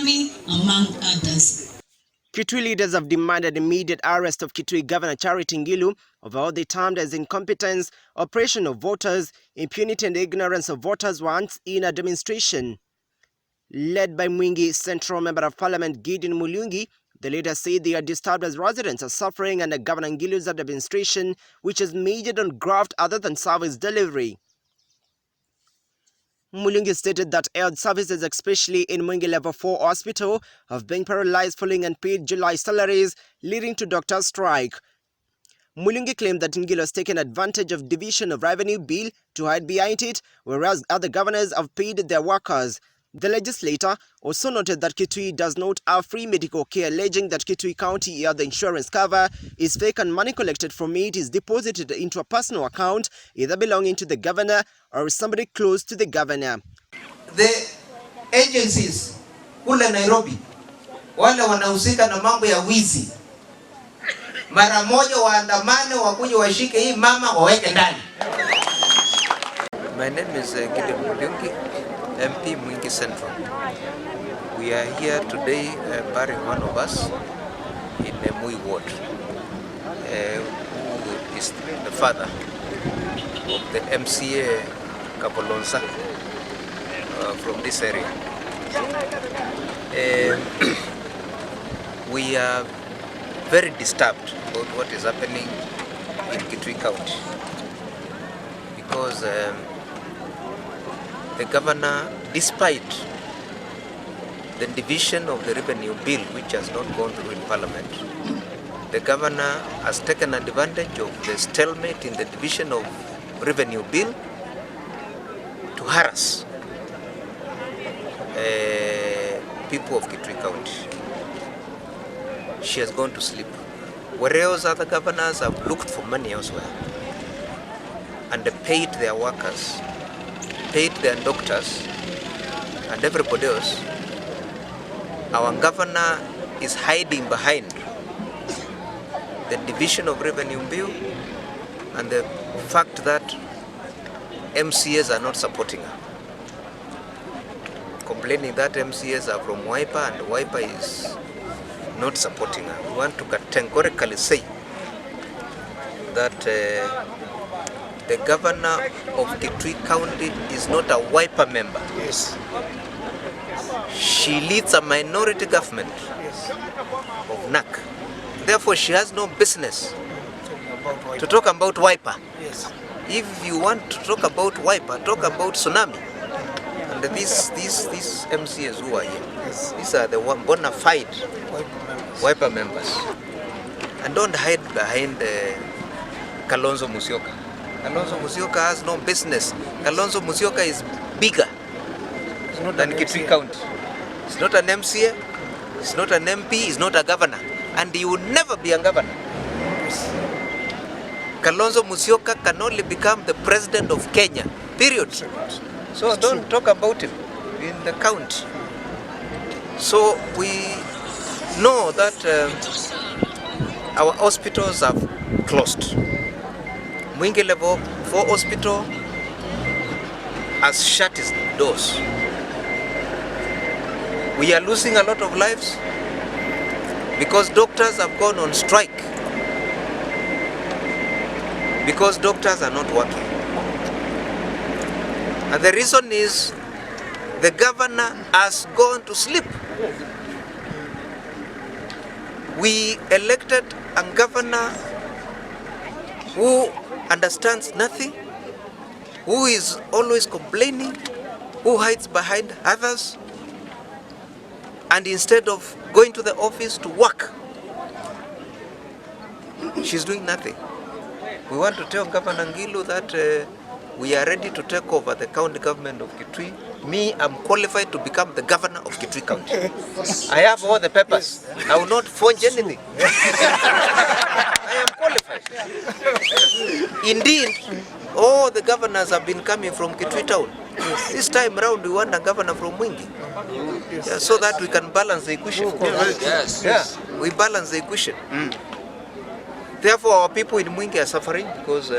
farming, among others. Kitui leaders have demanded immediate arrest of Kitui Governor Ngilu over what they termed as incompetence, oppression of voters, impunity and ignorance of voters once in a demonstration. Led by Mwingi Central Member of Parliament Gideon Mulyungi, the leaders say they are disturbed as residents are suffering under Governor Ngilu's administration, which is majored on graft other than service delivery. Mulyungi stated that health services, especially in Mwingi Level 4 Hospital, have been paralyzed following unpaid July salaries, leading to doctor strike. Mulyungi claimed that Ngilu has taken advantage of division of revenue bill to hide behind it, whereas other governors have paid their workers. The legislator also noted that Kitui does not have free medical care, alleging that Kitui County the insurance cover is fake and money collected from it is deposited into a personal account either belonging to the governor or somebody close to the governor. The agencies kule Nairobi wale wanahusika na mambo ya wizi, mara moja waandamane wakuje washike hii mama waweke ndani. My name is Gideon Mulyungi, MP Mwingi Central. We are here today burying one of us in Mui Ward, who is the father of the MCA Kapolonsa from this area. We are very disturbed about what is happening in Kitui County because the governor, despite the division of the revenue bill, which has not gone through in parliament, the governor has taken advantage of the stalemate in the division of revenue bill to harass people of Kitui County. She has gone to sleep. Whereas other governors have looked for money elsewhere and they paid their workers, paid their doctors and everybody else, our governor is hiding behind the division of revenue bill and the fact that MCAs are not supporting her, complaining that MCAs are from Wiper and Wiper is not supporting her. We want to categorically say that the governor of Kitui County is not a Wiper member. Yes. She leads a minority government of NAC. Therefore, she has no business to talk about Wiper. Yes. If you want to talk about Wiper, talk about Tsunami. And these MCAs who are here, Yes. these are the bona fide Wiper members. And don't hide behind Kalonzo Musyoka. Kalonzo Musyoka has no business. Kalonzo Musyoka is bigger than Kitui County. He's not an MCA, he's not an MP, he's not a governor. And he will never be a governor. Kalonzo Musyoka can only become the president of Kenya, period. So don't talk about him in the county. So we know that our hospitals have closed. Mwingi Level 4 Hospital has shut its doors. We are losing a lot of lives because doctors have gone on strike, because doctors are not working. And the reason is the governor has gone to sleep. We elected a governor who understands nothing, who is always complaining, who hides behind others, and instead of going to the office to work, she's doing nothing. We want to tell Governor Ngilu that we are ready to take over the county government of Kitui. Me, I'm qualified to become the governor of Kitui County. I have all the papers. I will not forge anything. I am qualified. Indeed, all the governors have been coming from Kitui town. This time around, we want a governor from Mwingi, so that we can balance the equation. Yes. Yeah, we balance the equation. Therefore, our people in Mwingi are suffering because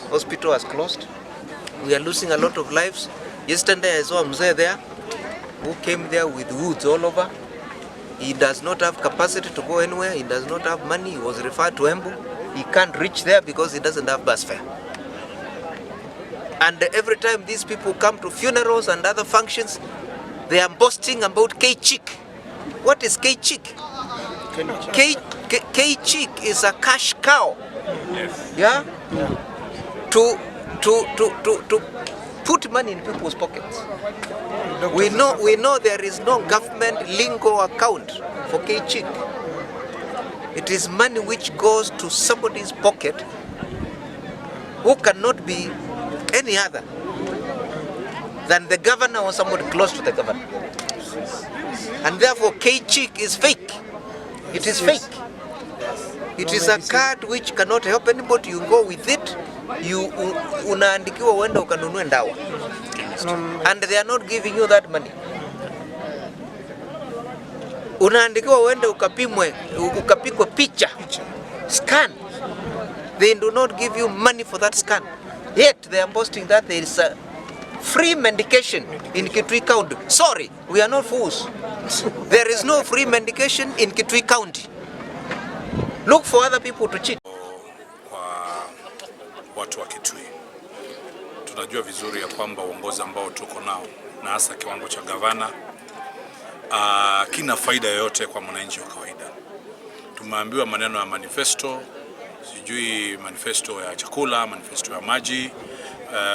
hospital has closed. We are losing a lot of lives. Yesterday I saw a mzee there who came there with woods all over. He does not have capacity to go anywhere. He does not have money. He was referred to Embu. He can't reach there because he doesn't have bus fare. And every time these people come to funerals and other functions, they are boasting about K-Chick. What is K-Chick? K-Chick is a cash cow. Yes. Yeah? To put money in people's pockets. We know there is no government lingo account for K-Chick. It is money which goes to somebody's pocket who cannot be any other than the governor or somebody close to the governor. And therefore K-Chick is fake. It is fake. It is a card which cannot help anybody. You go with it, unaandikiwa uende ukanunue ndawa. And they are not giving you that money. Unaandikiwa uende ukapigwe picha, scan. They do not give you money for that scan. Yet they are boasting that there is a free medication in Kitui County. Sorry, we are not fools. There is no free medication in Kitui County. Look for other people to cheat. Kwa watu wa Kitui, tunajua vizuri ya kwamba uongozi ambao tuko nao na hasa kiwango cha gavana kina faida yoyote kwa mwananchi wa kawaida. Tumeambiwa maneno ya manifesto, sijui manifesto ya chakula, manifesto ya maji,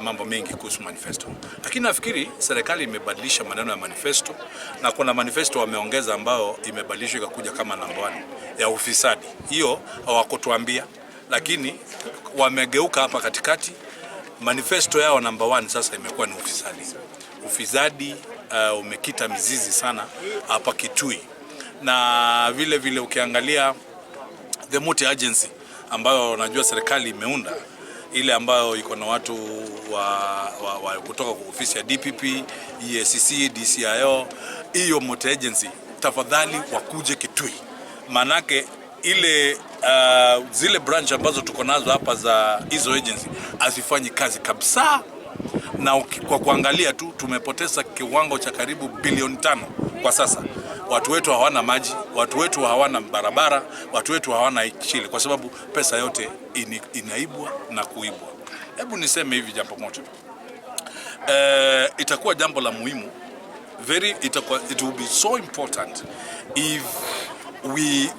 mambo mengi kuhusu manifesto. Lakini nafikiri serikali imebadilisha maneno ya manifesto, na kuna manifesto wameongeza ambao imebadilishwa ikakuja kama namba 1 ya ufisadi. Hiyo hawakutuambia, lakini wamegeuka hapa katikati. Manifesto yao namba 1 sasa imekuwa ni ufisadi. Ufisadi umekita mizizi sana hapa Kitui. Na vile vile ukiangalia the multi agency ambayo najua serikali imeunda, ile ambayo iko na watu wa kutoka kwa ofisi ya DPP, EACC, DCIO, hiyo multi agency tafadhali wakuje Kitui. Manake ile zile branch ambazo tuko nazo hapa za hizo agency asifanyi kazi kabisa. Na kwa kuangalia tu tumepoteza kiwango cha karibu bilioni 5 kwa sasa. Watu wetu hawana maji, watu wetu hawana barabara, watu wetu hawana chile kwa sababu pesa yote inaibwa na kuibwa. Hebu niseme hivi jambo moja. Itakuwa jambo la muhimu. It will be so important if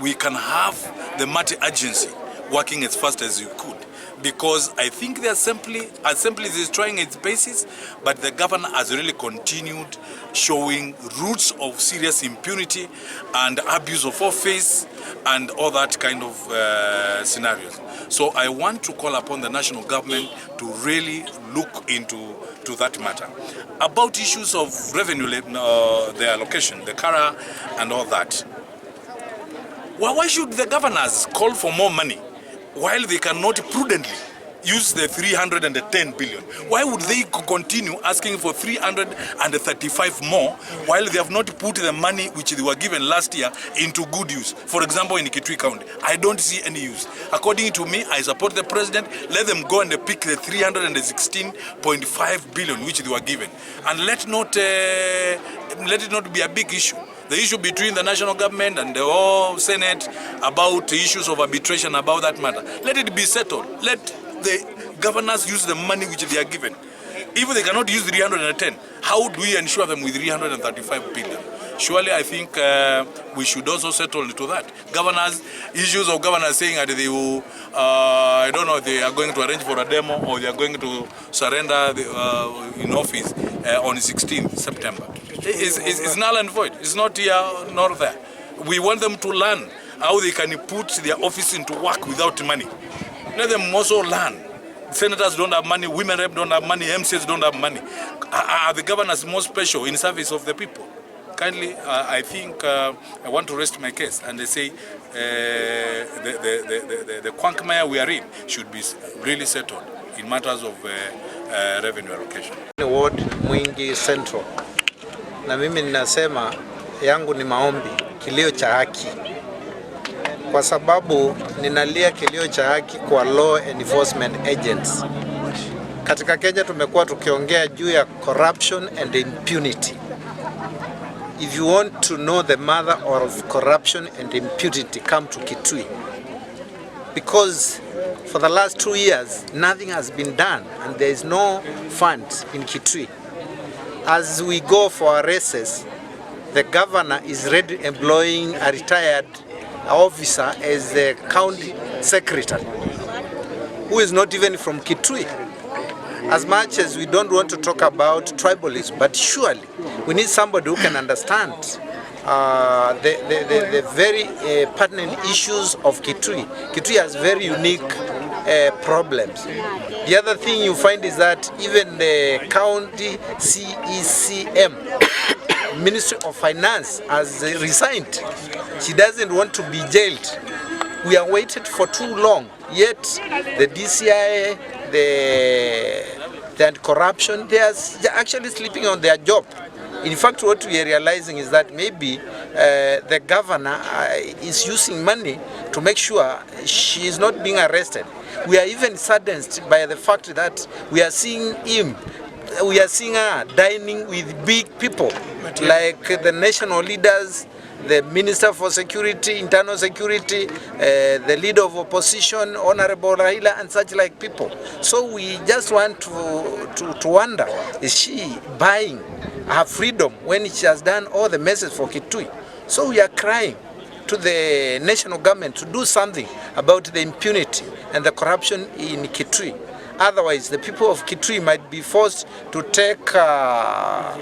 we can have the multi-agency working as fast as you could. Because I think the assembly is trying its basis, but the governor has really continued showing roots of serious impunity and abuse of office and all that kind of scenarios. So I want to call upon the national government to really look into that matter. About issues of revenue, the allocation, the CARA and all that. Why should the governors call for more money while they cannot prudently use the 310 billion? Why would they continue asking for 335 more while they have not put the money which they were given last year into good use? For example, in Kitui County, I don't see any use. According to me, I support the president. Let them go and pick the 316.5 billion which they were given, and let it not be a big issue. The issue between the national government and the whole Senate about issues of arbitration about that matter, let it be settled. Let the governors use the money which they are given. If they cannot use 310, how do we ensure them with 335 billion? Surely I think we should also settle into that. Governors, issues of governors saying that they will, I don't know, they are going to arrange for a demo or they are going to surrender in office on 16th September. It's null and void. It's not here nor there. We want them to learn how they can put their office into work without money. Let them also learn. Senators don't have money, women rep don't have money, MCs don't have money. Are the governors more special in service of the people? Kindly, I think I want to rest my case, and they say the quagmire we are in should be really settled in matters of revenue allocation. Ward Mwingi Central. Na mimi ninasema yangu ni maombi, kilio cha haki. Kwa sababu ninalia kilio cha haki kwa law enforcement agents. Katika Kenya tumekuwa tukiongea juu ya corruption and impunity. if you want to know the mother of corruption and impunity, come to Kitui. Because for the last 2 years, nothing has been done and there is no funds in Kitui. As we go for our races, the governor is ready employing a retired officer as the county secretary, who is not even from Kitui. As much as we don't want to talk about tribalism, but surely we need somebody who can understand the very pertinent issues of Kitui. Kitui has very unique problems. The other thing you find is that even the county CECM, Ministry of Finance, has resigned. She doesn't want to be jailed. We are waited for too long, yet the DCI, the anti-corruption, they're actually sleeping on their job. In fact, what we are realizing is that maybe the governor is using money to make sure she is not being arrested. We are even saddened by the fact that we are seeing her dining with big people like the national leaders, the Minister for Security, Internal Security, the leader of opposition, Honorable Raila, and such like people. So we just want to wonder, is she buying her freedom when she has done all the messes for Kitui? So we are crying to the national government to do something about the impunity and the corruption in Kitui. Otherwise, the people of Kitui might be forced to take a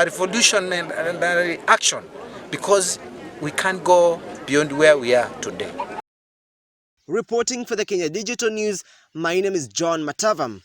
revolutionary action, because we can't go beyond where we are today. Reporting for the Kenya Digital News, my name is John Matavam.